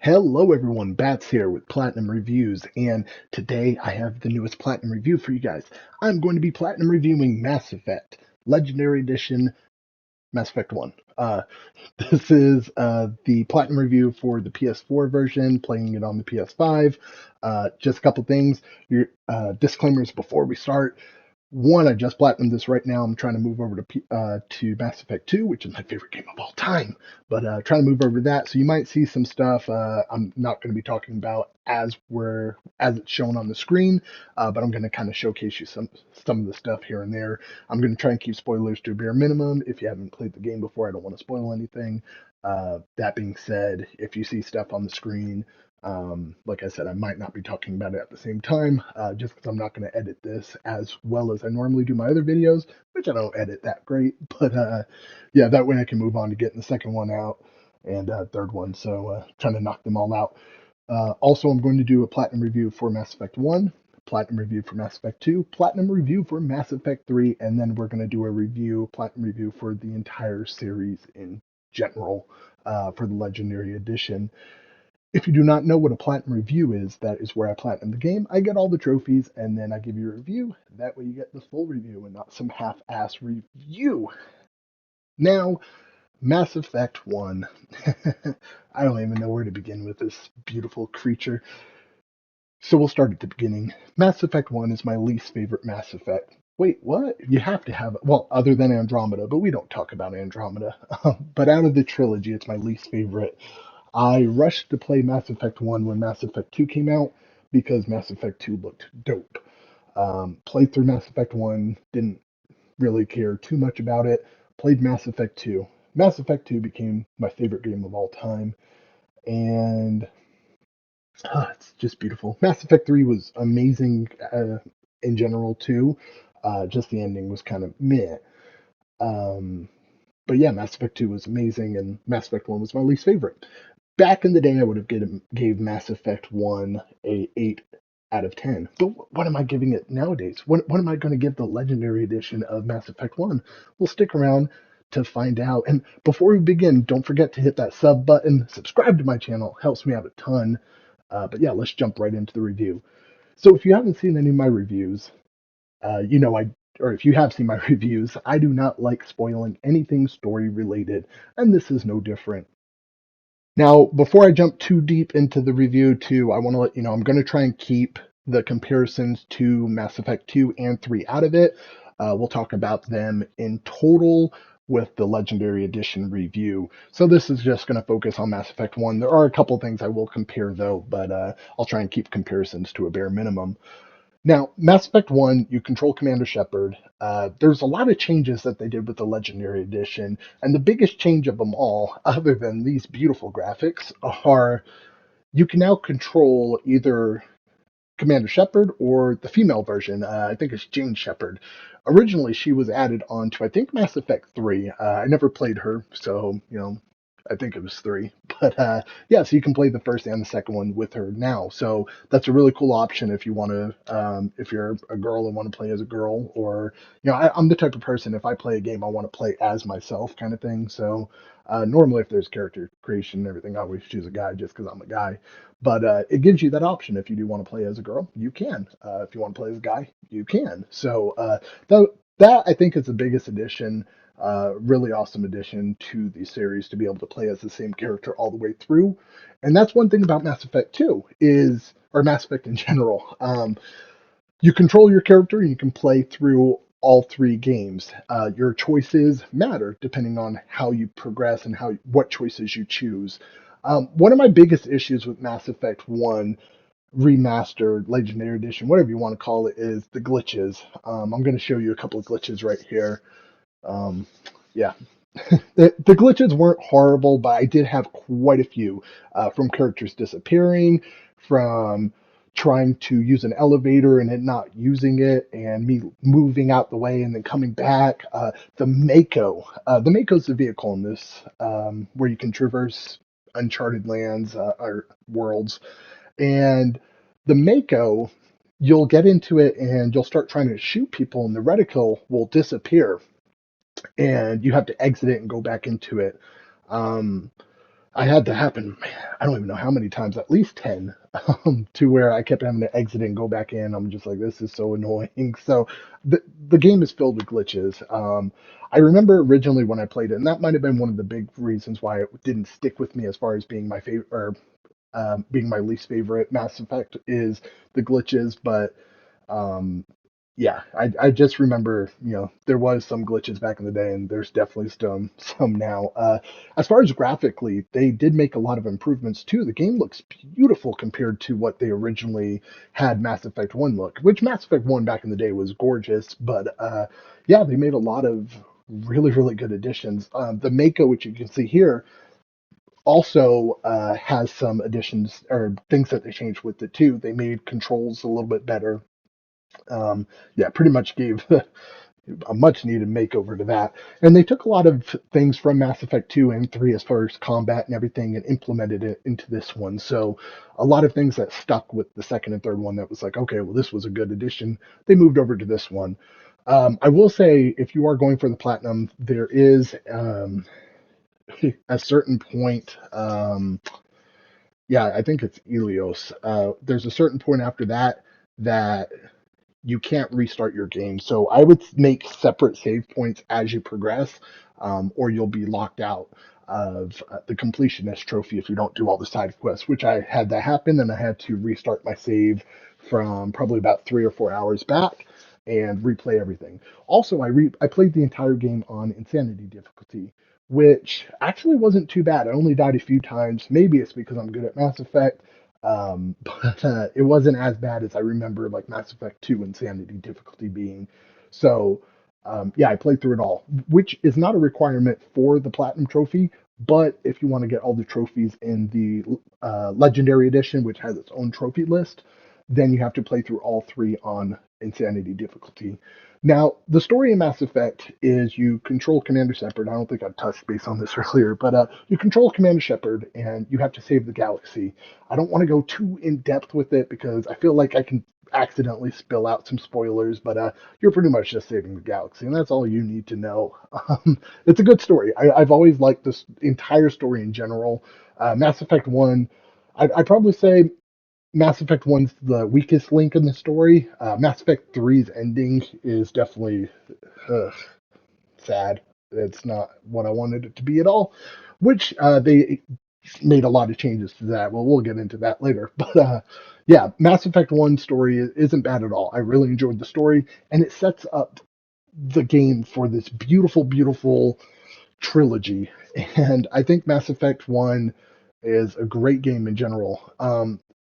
Hello everyone, Bats here with Platinum Reviews, and today I have the newest Platinum review for you guys. I'm going to be Platinum reviewing Mass Effect, Legendary Edition, Mass Effect 1. This is the Platinum review for the PS4 version, playing it on the PS5. Just a couple things, your disclaimers before we start. One, I just platinumed this right now. I'm trying to move over to Mass Effect 2, which is my favorite game of all time. But trying to move over to that, so you might see some stuff I'm not going to be talking about as it's shown on the screen. But I'm going to kind of showcase you some of the stuff here and there. I'm going to try and keep spoilers to a bare minimum. If you haven't played the game before, I don't want to spoil anything. That being said, if you see stuff on the screen, like I said, I might not be talking about it at the same time, just because I'm not going to edit this as well as I normally do my other videos, which I don't edit that great. But yeah, that way I can move on to getting the second one out and third one. So trying to knock them all out. Also, I'm going to do a platinum review for Mass Effect 1, platinum review for Mass Effect 2, platinum review for Mass Effect 3, and then we're going to do platinum review for the entire series in general for the Legendary Edition. If you do not know what a platinum review is, that is where I platinum the game. I get all the trophies and then I give you a review. That way you get the full review and not some half-ass review. Now, Mass Effect 1. I don't even know where to begin with this beautiful creature. So we'll start at the beginning. Mass Effect 1 is my least favorite Mass Effect. Wait, what? You have to have it. Well, other than Andromeda, but we don't talk about Andromeda. But out of the trilogy, it's my least favorite. I rushed to play Mass Effect 1 when Mass Effect 2 came out because Mass Effect 2 looked dope. Played through Mass Effect 1, didn't really care too much about it. Played Mass Effect 2. Mass Effect 2 became my favorite game of all time, and it's just beautiful. Mass Effect 3 was amazing in general, too. Just the ending was kind of meh. Um, but yeah, Mass Effect 2 was amazing, and Mass Effect 1 was my least favorite. Back in the day, I would have gave Mass Effect 1 a 8 out of 10. But what am I giving it nowadays? What am I going to give the Legendary Edition of Mass Effect 1? We'll stick around to find out. And before we begin, don't forget to hit that sub button. Subscribe to my channel. Helps me out a ton. But yeah, let's jump right into the review. So if you haven't seen any of my reviews, you know or if you have seen my reviews, I do not like spoiling anything story related, and this is no different. Now, before I jump too deep into the review, too, I want to let you know I'm going to try and keep the comparisons to Mass Effect 2 and 3 out of it. We'll talk about them in total with the Legendary Edition review. So this is just going to focus on Mass Effect 1. There are a couple things I will compare, though, but I'll try and keep comparisons to a bare minimum. Now, Mass Effect 1, you control Commander Shepard. There's a lot of changes that they did with the Legendary Edition, and the biggest change of them all, other than these beautiful graphics, are you can now control either Commander Shepard or the female version. I think it's Jane Shepard. Originally, she was added on to, I think, Mass Effect 3. I never played her, so, I think it was 3. But yeah, so you can play the first and the second one with her now. So that's a really cool option if you want to, if you're a girl and want to play as a girl, or, I'm the type of person, if I play a game, I want to play as myself kind of thing. So normally, if there's character creation and everything, I always choose a guy just because I'm a guy. But it gives you that option. If you do want to play as a girl, you can. If you want to play as a guy, you can. So that I think is the biggest addition, really awesome addition to the series to be able to play as the same character all the way through. And that's one thing about Mass Effect 2 or Mass Effect in general. You control your character and you can play through all three games. Your choices matter depending on how you progress and what choices you choose. One of my biggest issues with Mass Effect 1 remastered, Legendary Edition, whatever you want to call it, is the glitches. I'm going to show you a couple of glitches right here. Um, yeah. The glitches weren't horrible, but I did have quite a few, from characters disappearing, from trying to use an elevator and it not using it, and me moving out the way and then coming back. The Mako. The Mako's the vehicle in this, where you can traverse uncharted lands, or worlds. And the Mako, you'll get into it and you'll start trying to shoot people, and the reticle will disappear and you have to exit it and go back into it. Um, I had to happen, I don't even know how many times, at least 10, to where I kept having to exit and go back in. I'm just like, this is so annoying. So the game is filled with glitches. I remember originally when I played it, and that might have been one of the big reasons why it didn't stick with me as far as being my favorite or being my least favorite Mass Effect is the glitches. But um, yeah, I just remember, there was some glitches back in the day, and there's definitely some now. As far as graphically, they did make a lot of improvements too. The game looks beautiful compared to what they originally had Mass Effect 1 look, which Mass Effect 1 back in the day was gorgeous, but yeah, they made a lot of really, really good additions. The Mako, which you can see here, also has some additions or things that they changed with it too. They made controls a little bit better. Yeah, pretty much gave a much needed makeover to that. And they took a lot of things from Mass Effect 2 and 3 as far as combat and everything and implemented it into this one. So a lot of things that stuck with the second and third one that was like, okay, well, this was a good addition, they moved over to this one. I will say, if you are going for the platinum, there is a certain point. Yeah, I think it's Ilios. There's a certain point after that that you can't restart your game. So I would make separate save points as you progress, or you'll be locked out of the completionist trophy if you don't do all the side quests, which I had that happen, and I had to restart my save from probably about 3 or 4 hours back and replay everything. Also, I played the entire game on insanity difficulty, which actually wasn't too bad. I only died a few times. Maybe it's because I'm good at Mass Effect, but it wasn't as bad as I remember, like Mass Effect 2 Insanity difficulty being. So, yeah, I played through it all, which is not a requirement for the Platinum Trophy. But if you want to get all the trophies in the Legendary Edition, which has its own trophy list, then you have to play through all three on Insanity difficulty. Now, the story in Mass Effect is you control Commander Shepard. I don't think I touched base on this earlier, but you control Commander Shepard and you have to save the galaxy. I don't want to go too in depth with it because I feel like I can accidentally spill out some spoilers, but you're pretty much just saving the galaxy, and that's all you need to know. It's a good story. I've always liked this entire story in general. Mass Effect 1, I'd probably say Mass Effect 1's the weakest link in the story. Mass Effect 3's ending is definitely ugh, sad. It's not what I wanted it to be at all, which they made a lot of changes to that. Well, we'll get into that later. But yeah, Mass Effect 1 story isn't bad at all. I really enjoyed the story, and it sets up the game for this beautiful, beautiful trilogy. And I think Mass Effect 1 is a great game in general.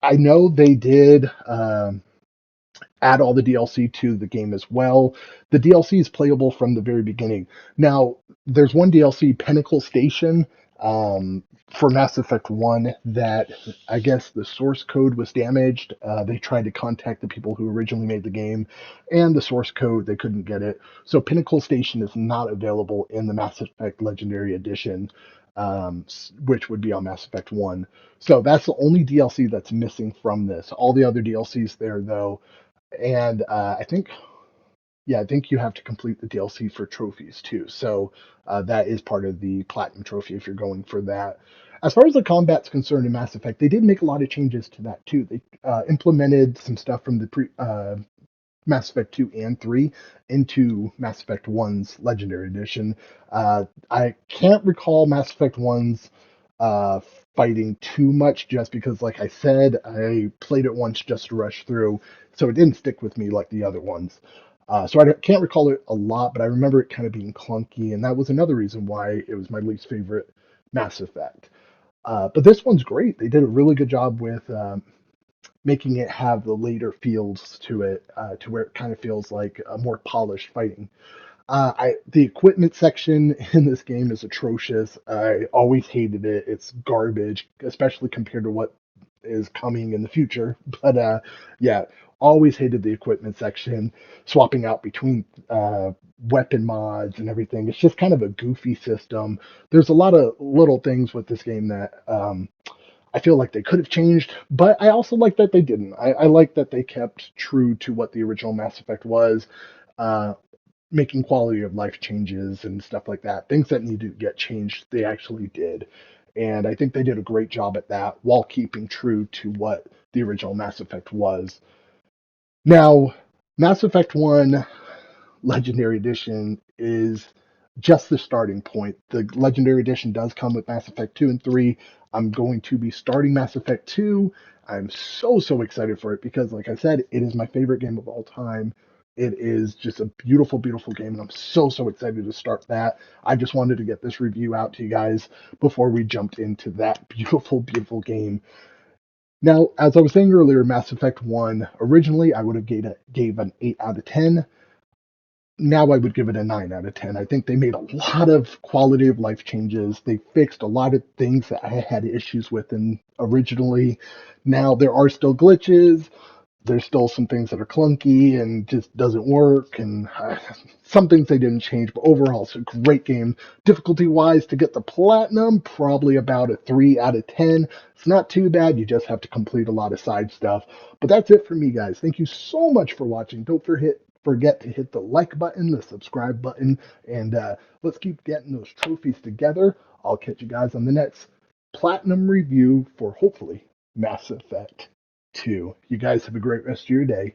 I know they did add all the DLC to the game as well. The DLC is playable from the very beginning. Now, there's one DLC, Pinnacle Station, for Mass Effect 1 that I guess the source code was damaged. They tried to contact the people who originally made the game, and the source code, they couldn't get it. So Pinnacle Station is not available in the Mass Effect Legendary Edition, which would be on Mass Effect 1. So that's the only DLC that's missing from this. All the other DLCs there, though, and I think you have to complete the DLC for trophies too. So that is part of the platinum trophy if you're going for that. As far as the combat's concerned in Mass Effect, they did make a lot of changes to that too. They implemented some stuff from the Mass Effect 2 and 3 into Mass Effect 1's Legendary Edition. I can't recall Mass Effect 1's uh, fighting too much just because, like I said, I played it once just to rush through, so it didn't stick with me like the other ones. So I can't recall it a lot, but I remember it kind of being clunky, and that was another reason why it was my least favorite Mass Effect. But this one's great. They did a really good job with making it have the later feels to it, to where it kind of feels like a more polished fighting. The equipment section in this game is atrocious. I always hated it. It's garbage, especially compared to what is coming in the future. But yeah, always hated the equipment section. Swapping out between weapon mods and everything. It's just kind of a goofy system. There's a lot of little things with this game that I feel like they could have changed, but I also like that they didn't. I like that they kept true to what the original Mass Effect was. Uh, Making quality of life changes and stuff like that. Things that need to get changed, they actually did. And I think they did a great job at that while keeping true to what the original Mass Effect was. Now, Mass Effect 1 Legendary Edition is just the starting point. The Legendary Edition does come with Mass Effect 2 and 3. I'm going to be starting Mass Effect 2. I'm so excited for it because, like I said, it is my favorite game of all time. It is just a beautiful game, and I'm so excited to start that. I just wanted to get this review out to you guys before we jumped into that beautiful game. Now, as I was saying earlier, Mass Effect 1, originally I would have gave an 8 out of 10. Now I would give it a 9 out of 10. I think they made a lot of quality of life changes. They fixed a lot of things that I had issues with in originally. Now there are still glitches. There's still some things that are clunky and just doesn't work, and some things they didn't change, but overall it's a great game. Difficulty wise, to get the platinum, probably about a 3 out of 10. It's not too bad, you just have to complete a lot of side stuff. But that's it for me, guys. Thank you so much for watching. Don't forget to hit the like button, the subscribe button, and let's keep getting those trophies together. I'll catch you guys on the next platinum review for hopefully Mass Effect 2. You guys have a great rest of your day.